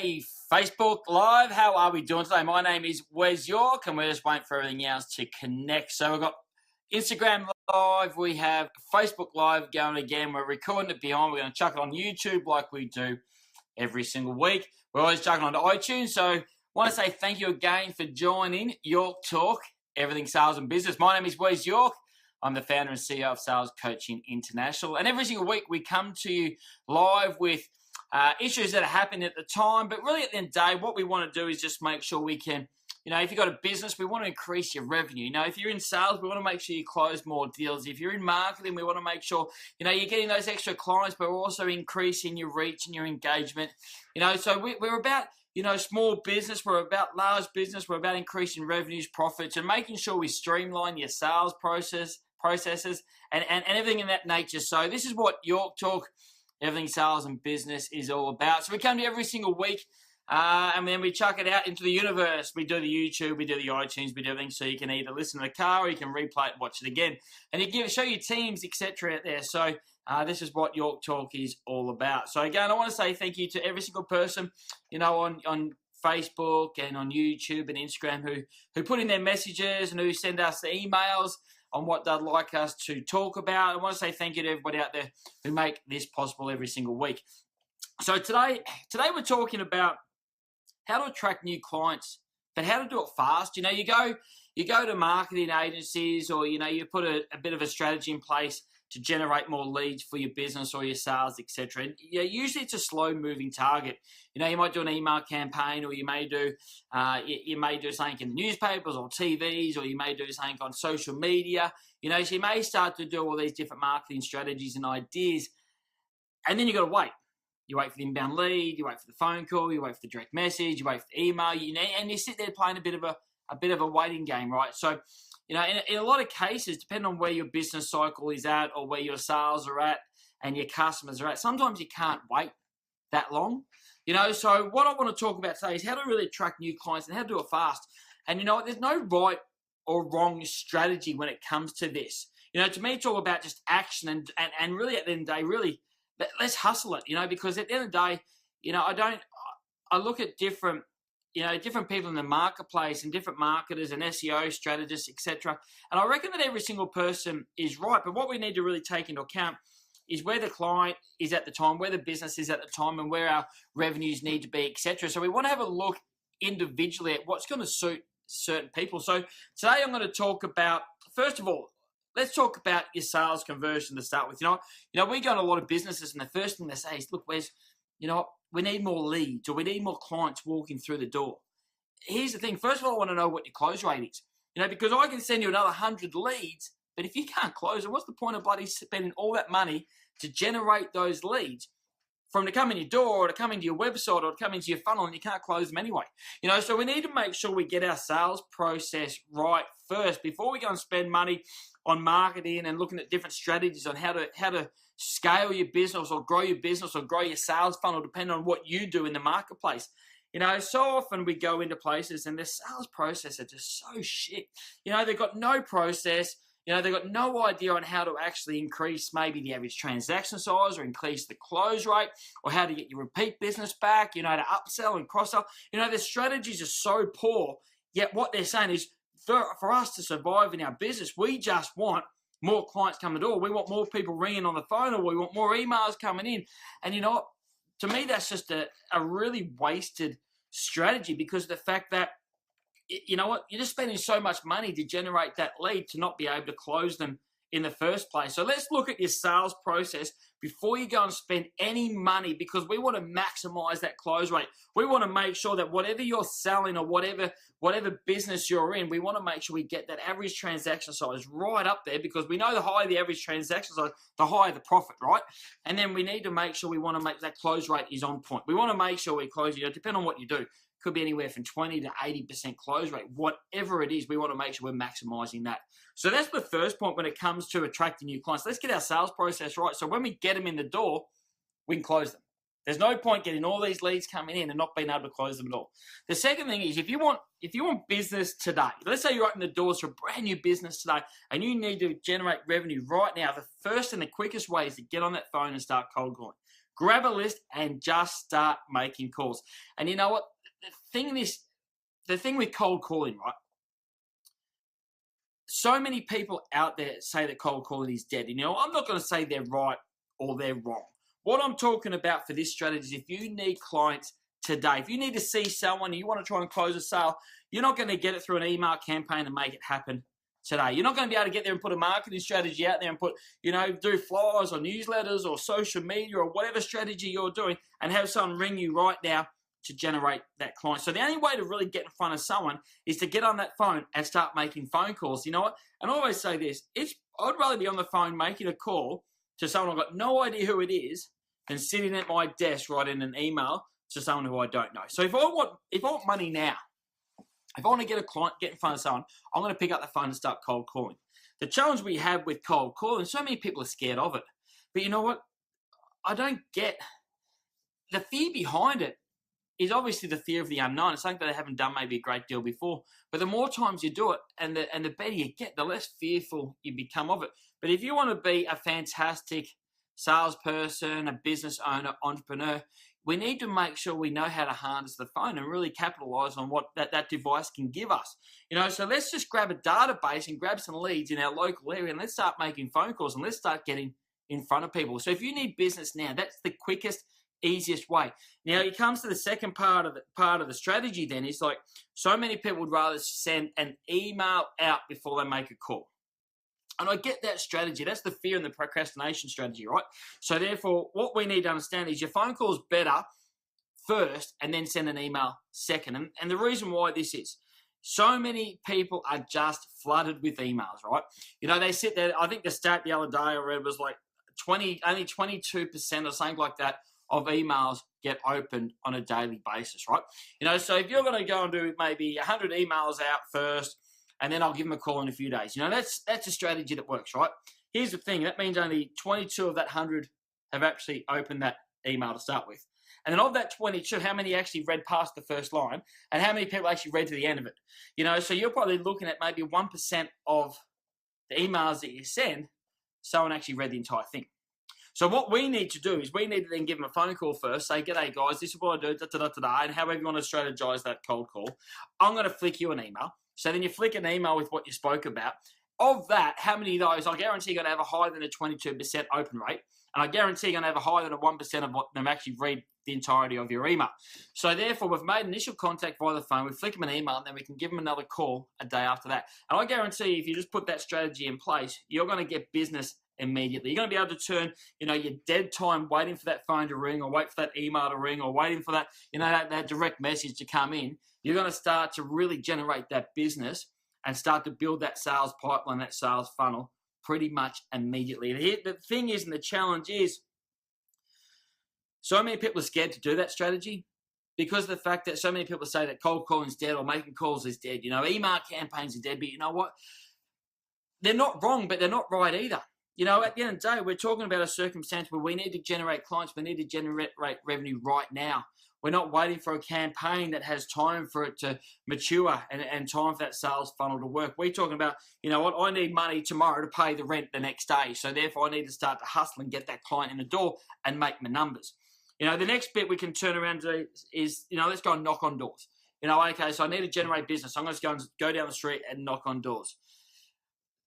Hey, Facebook Live, how are we doing today? My name is Wes Yorks, and we're just waiting for everything else to connect. So we've got Instagram Live, we have Facebook Live going again. We're recording it behind. We're going to chuck it on YouTube like we do every single week. We're always chucking on to iTunes. So I want to say thank you again for joining York Talk, Everything Sales and Business. My name is Wes Yorks. I'm the founder and CEO of Sales Coaching International. And every single week we come to you live with issues that are happening at the time. But really at the end of the day, what we want to do is just make sure we can, if you've got a business, we want to increase your revenue. If you're in sales, we want to make sure you close more deals. If you're in marketing, we want to make sure, you're getting those extra clients, but we're also increasing your reach and your engagement. So we're about, small business. We're about large business. We're about increasing revenues, profits, and making sure we streamline your sales processes and everything in that nature. So this is what York Talk, Everything Sales and Business is all about. So we come to you every single week, and then we chuck it out into the universe. We do the YouTube, we do the iTunes, we do everything, so you can either listen to the car or you can replay it and watch it again. And you show your teams, etc. out there. So this is what York Talk is all about. So again, I want to say thank you to every single person, on Facebook and on YouTube and Instagram who put in their messages and who send us the emails on what they'd like us to talk about. I want to say thank you to everybody out there who make this possible every single week. So today we're talking about how to attract new clients, but how to do it fast. You go to marketing agencies, or you put a bit of a strategy in place to generate more leads for your business or your sales, etc. And usually it's a slow-moving target. You might do an email campaign, or you may do something in the newspapers or TVs, or you may do something on social media. So you may start to do all these different marketing strategies and ideas, and then you got to wait. You wait for the inbound lead, you wait for the phone call, you wait for the direct message, you wait for the email, and you sit there playing a bit of a waiting game, right? So, in a lot of cases, depending on where your business cycle is at, or where your sales are at and your customers are at, sometimes you can't wait that long. So what I want to talk about today is how to really attract new clients and how to do it fast. And there's no right or wrong strategy when it comes to this. To me, it's all about just action and really at the end of the day, really, let's hustle it, because at the end of the day, I look at different people in the marketplace and different marketers and SEO strategists, etc. And I reckon that every single person is right. But what we need to really take into account is where the client is at the time, where the business is at the time, and where our revenues need to be, etc. So we want to have a look individually at what's going to suit certain people. So today I'm going to talk about, first of all, let's talk about your sales conversion to start with. We go to a lot of businesses, and the first thing they say is, look, Wes, we need more leads, or we need more clients walking through the door. Here's the thing. First of all, I want to know what your close rate is. Because I can send you another 100 leads, but if you can't close it, what's the point of bloody spending all that money to generate those leads from to come in your door, or to come into your website, or to come into your funnel, and you can't close them anyway? So we need to make sure we get our sales process right first before we go and spend money on marketing and looking at different strategies on how to scale your business, or grow your business, or grow your sales funnel, depending on what you do in the marketplace. So often we go into places and the sales process are just so shit. They've got no process. They've got no idea on how to actually increase maybe the average transaction size, or increase the close rate, or how to get your repeat business back, to upsell and cross-sell. The strategies are so poor, yet what they're saying is, for us to survive in our business, we just want more clients coming to the door. We want more people ringing on the phone, or we want more emails coming in. And to me, that's just a really wasted strategy, because of the fact that, you're just spending so much money to generate that lead to not be able to close them in the first place. So let's look at your sales process before you go and spend any money, because we want to maximize that close rate. We want to make sure that whatever you're selling, or whatever business you're in, we want to make sure we get that average transaction size right up there, because we know the higher the average transaction size, the higher the profit, right? And then we need to make sure we want to make that close rate is on point. We want to make sure we close, depending on what you do. Could be anywhere from 20 to 80% close rate. Whatever it is, we want to make sure we're maximizing that. So that's the first point when it comes to attracting new clients. Let's get our sales process right. So when we get them in the door, we can close them. There's no point getting all these leads coming in and not being able to close them at all. The second thing is, if you want business today, let's say you're opening the doors for a brand new business today and you need to generate revenue right now, the first and the quickest way is to get on that phone and start cold calling. Grab a list and just start making calls. And you know what? The thing with cold calling, right? So many people out there say that cold calling is dead. I'm not going to say they're right or they're wrong. What I'm talking about for this strategy is if you need clients today, if you need to see someone and you want to try and close a sale, you're not going to get it through an email campaign and make it happen today. You're not going to be able to get there and put a marketing strategy out there and put, do flyers or newsletters or social media or whatever strategy you're doing and have someone ring you right now to generate that client. So the only way to really get in front of someone is to get on that phone and start making phone calls. You know what? And I always say this, I'd rather be on the phone making a call to someone I've got no idea who it is than sitting at my desk writing an email to someone who I don't know. So if I want money now, if I want to get a client, get in front of someone, I'm going to pick up the phone and start cold calling. The challenge we have with cold calling, so many people are scared of it. But you know what? I don't get the fear behind it. Is obviously the fear of the unknown. It's something that they haven't done maybe a great deal before. But the more times you do it and the better you get, the less fearful you become of it. But if you want to be a fantastic salesperson, a business owner, entrepreneur, we need to make sure we know how to harness the phone and really capitalize on what that device can give us. So let's just grab a database and grab some leads in our local area and let's start making phone calls and let's start getting in front of people. So if you need business now, that's the quickest, easiest way. Now it comes to the second part of the strategy. Then is like so many people would rather send an email out before they make a call, and I get that strategy. That's the fear and the procrastination strategy, right? So therefore, what we need to understand is your phone call is better first, and then send an email second. And the reason why this is, so many people are just flooded with emails, right? They sit there. I think the stat the other day I read was like only 22% or something like that of emails get opened on a daily basis, right? So if you're going to go and do maybe 100 emails out first, and then I'll give them a call in a few days, that's a strategy that works, right? Here's the thing, that means only 22 of that 100 have actually opened that email to start with. And then of that 22, how many actually read past the first line, and how many people actually read to the end of it? So you're probably looking at maybe 1% of the emails that you send, someone actually read the entire thing. So what we need to do is we need to then give them a phone call first, say, g'day guys, this is what I do, and however you want to strategize that cold call, I'm going to flick you an email. So then you flick an email with what you spoke about. Of that, how many of those, I guarantee you're going to have a higher than a 22% open rate, and I guarantee you're going to have a higher than a 1% of them actually read the entirety of your email. So therefore, we've made initial contact via the phone, we flick them an email, and then we can give them another call a day after that. And I guarantee if you just put that strategy in place, you're going to get business immediately. You're going to be able to turn, your dead time waiting for that phone to ring or wait for that email to ring or waiting for that, that direct message to come in. You're going to start to really generate that business and start to build that sales pipeline, that sales funnel pretty much immediately. The thing is, and the challenge is, so many people are scared to do that strategy because of the fact that so many people say that cold calling is dead or making calls is dead. Email campaigns are dead, but you know what? They're not wrong, but they're not right either. At the end of the day, we're talking about a circumstance where we need to generate clients. We need to generate revenue right now. We're not waiting for a campaign that has time for it to mature and time for that sales funnel to work. We're talking about, I need money tomorrow to pay the rent the next day. So therefore, I need to start to hustle and get that client in the door and make my numbers. The next bit we can turn around to is, let's go and knock on doors. Okay, so I need to generate business. I'm going to go down the street and knock on doors.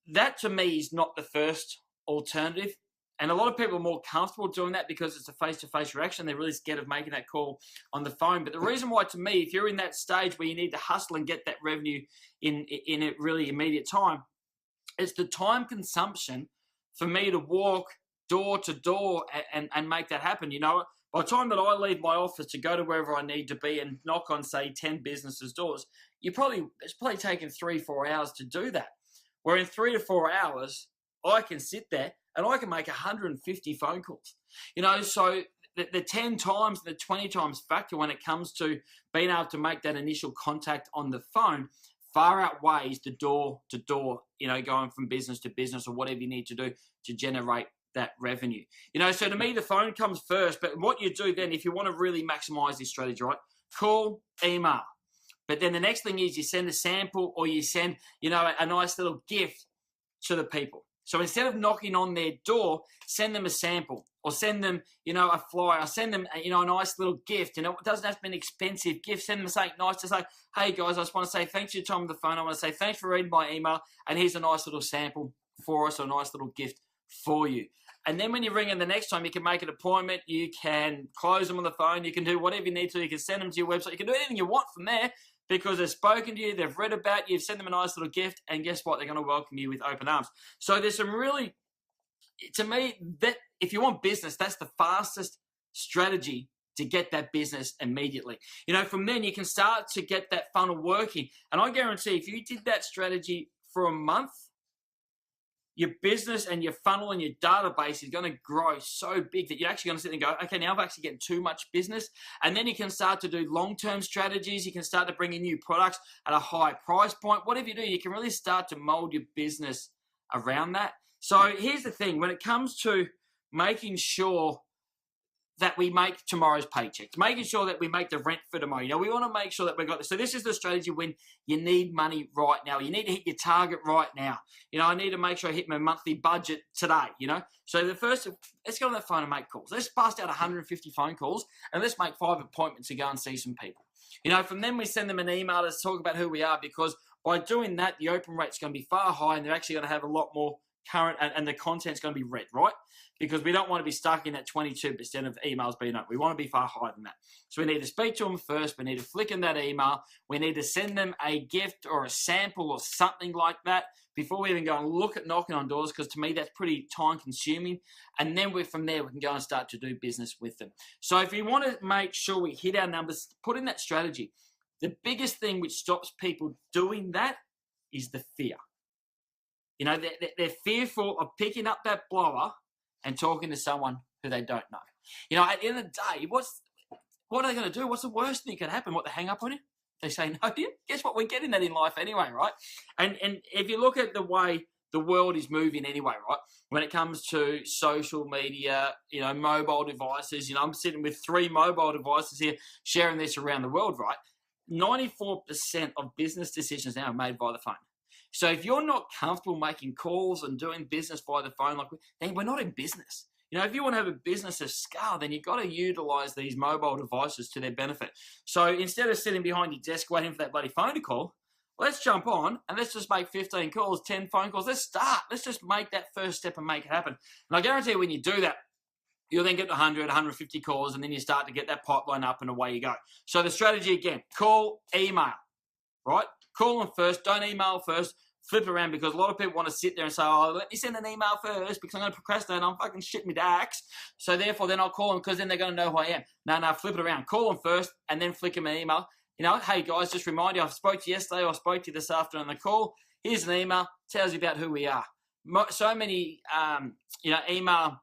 That to me is not the first alternative. And a lot of people are more comfortable doing that because it's a face-to-face reaction. They're really scared of making that call on the phone. But the reason why, to me, if you're in that stage where you need to hustle and get that revenue in a really immediate time, it's the time consumption for me to walk door to door and make that happen. By the time that I leave my office to go to wherever I need to be and knock on, say, 10 businesses' doors, it's probably taken 3-4 hours to do that. Where in 3 to 4 hours, I can sit there and I can make 150 phone calls. So the 10 times, the 20 times factor when it comes to being able to make that initial contact on the phone far outweighs the door to door, going from business to business or whatever you need to do to generate that revenue. So to me, the phone comes first, but what you do then, if you want to really maximize this strategy, right? Call, email. But then the next thing is you send a sample or you send, a nice little gift to the people. So instead of knocking on their door, send them a sample or send them, a flyer, or send them, a nice little gift. It doesn't have to be an expensive gift. Send them something nice to say, hey guys, I just want to say thanks for your time on the phone. I want to say thanks for reading my email, and here's a nice little sample for us, or a nice little gift for you. And then when you ring in the next time, you can make an appointment. You can close them on the phone. You can do whatever you need to. You can send them to your website. You can do anything you want from there, because they've spoken to you, they've read about you, you've sent them a nice little gift, and guess what? They're going to welcome you with open arms. So there's some really, to me, that if you want business, that's the fastest strategy to get that business immediately. From then you can start to get that funnel working. And I guarantee if you did that strategy for a month, your business and your funnel and your database is going to grow so big that you're actually going to sit there and go, okay, now I'm actually getting too much business. And then you can start to do long-term strategies. You can start to bring in new products at a high price point. Whatever you do, you can really start to mold your business around that. So here's the thing. When it comes to making sure that we make tomorrow's paychecks, making sure that we make the rent for tomorrow. We want to make sure that we've got this. So this is the strategy when you need money right now. You need to hit your target right now. I need to make sure I hit my monthly budget today, So the first, let's go on the phone and make calls. Let's bust out 150 phone calls and let's make 5 appointments to go and see some people. From then we send them an email to talk about who we are, because by doing that, the open rate's going to be far higher and they're actually going to have a lot more current, and the content's going to be read, right? Because we don't want to be stuck in that 22% of emails being open. We want to be far higher than that. So we need to speak to them first. We need to flick in that email. We need to send them a gift or a sample or something like that before we even go and look at knocking on doors, because to me that's pretty time consuming. And then from there we can go and start to do business with them. So if you want to make sure we hit our numbers, put in that strategy. The biggest thing which stops people doing that is the fear. They're fearful of picking up that blower and talking to someone who they don't know. At the end of the day, what are they going to do? What's the worst thing that could happen? What, they hang up on you? They say no to you? Guess what? We're getting that in life anyway, right? And if you look at the way the world is moving anyway, right? When it comes to social media, mobile devices, I'm sitting with 3 mobile devices here sharing this around the world, right? 94% of business decisions now are made by the phone. So if you're not comfortable making calls and doing business by the phone, then we're not in business. If you want to have a business of scale, then you've got to utilize these mobile devices to their benefit. So instead of sitting behind your desk waiting for that bloody phone to call, let's jump on and let's just make 15 calls, 10 phone calls. Let's start. Let's just make that first step and make it happen. And I guarantee when you do that, you'll then get to 100, 150 calls, and then you start to get that pipeline up and away you go. So the strategy again, call, email, right? Call them first. Don't email first. Flip around, because a lot of people want to sit there and say, oh, let me send an email first because I'm going to procrastinate. I'm fucking shit my dacks. So therefore, then I'll call them because then they're going to know who I am. No, flip it around. Call them first and then flick them an email. Hey guys, just remind you, I spoke to you yesterday or I spoke to you this afternoon on the call. Here's an email. Tells you about who we are. So many, email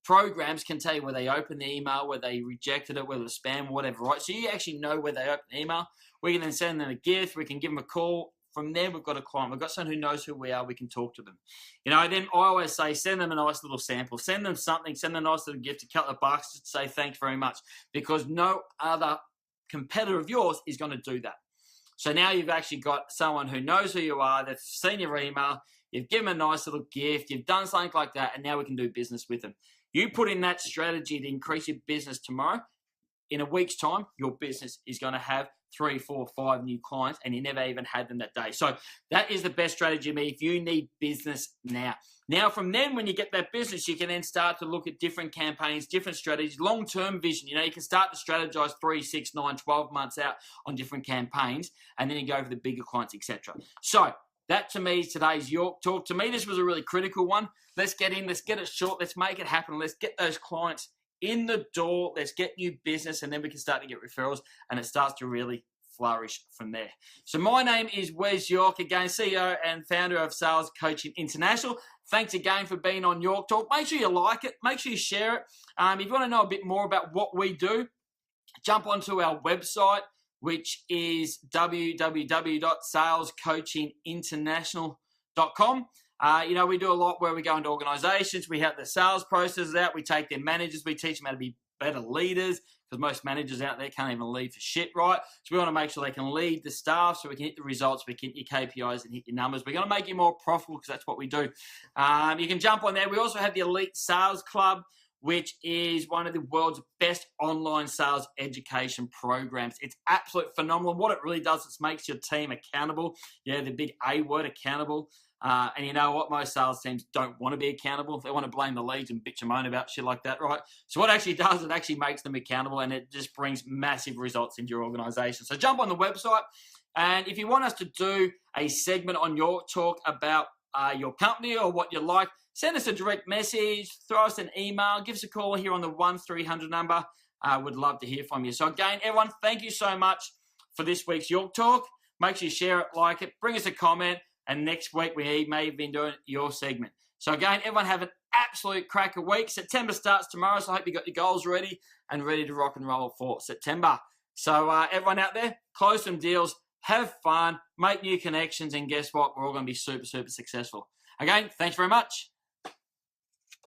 programs can tell you whether they opened the email, whether they rejected it, whether it's spam, whatever, right? So you actually know whether they opened the email. We can then send them a gift. We can give them a call. From there, we've got a client. We've got someone who knows who we are. We can talk to them. Then I always say, send them a nice little sample. Send them something. Send them a nice little gift, a couple of bucks, to say thanks very much, because no other competitor of yours is going to do that. So now you've actually got someone who knows who you are. They've seen your email. You've given them a nice little gift. You've done something like that, and now we can do business with them. You put in that strategy to increase your business tomorrow. In a week's time, your business is going to have 3, 4, 5 new clients, and you never even had them that day. So that is the best strategy to me if you need business now. Now, from then, when you get that business, you can then start to look at different campaigns, different strategies, long-term vision. You can start to strategize 3, 6, 9, 12 months out on different campaigns, and then you go for the bigger clients, etc. So that to me is today's York Talk. To me, this was a really critical one. Let's get in, let's get it short, let's make it happen, let's get those clients in the door, let's get new business, and then we can start to get referrals, and it starts to really flourish from there. So my name is Wes Yorks, again, CEO and founder of Sales Coaching International. Thanks again for being on York Talk. Make sure you like it. Make sure you share it. If you want to know a bit more about what we do, jump onto our website, which is www.salescoachinginternational.com. We do a lot where we go into organizations, we help the sales processes out, we take their managers, we teach them how to be better leaders, because most managers out there can't even lead for shit, right? So we want to make sure they can lead the staff so we can hit the results, we can hit your KPIs and hit your numbers. We're going to make you more profitable because that's what we do. You can jump on there. We also have the Elite Sales Club, which is one of the world's best online sales education programs. It's absolutely phenomenal. What it really does is makes your team accountable. Yeah, the big A word, accountable. And you know what? Most sales teams don't want to be accountable. They want to blame the leads and bitch and moan about shit like that, right? So what it actually does, it actually makes them accountable, and it just brings massive results into your organization. So jump on the website, and if you want us to do a segment on York Talk about your company or what you like, send us a direct message, throw us an email, give us a call here on the 1300 number. Would love to hear from you. So again, everyone, thank you so much for this week's York Talk. Make sure you share it, like it, bring us a comment. And next week, we may have been doing your segment. So again, everyone have an absolute cracker week. September starts tomorrow, so I hope you got your goals ready and ready to rock and roll for September. So everyone out there, close some deals, have fun, make new connections, and guess what? We're all going to be super, super successful. Again, thanks very much.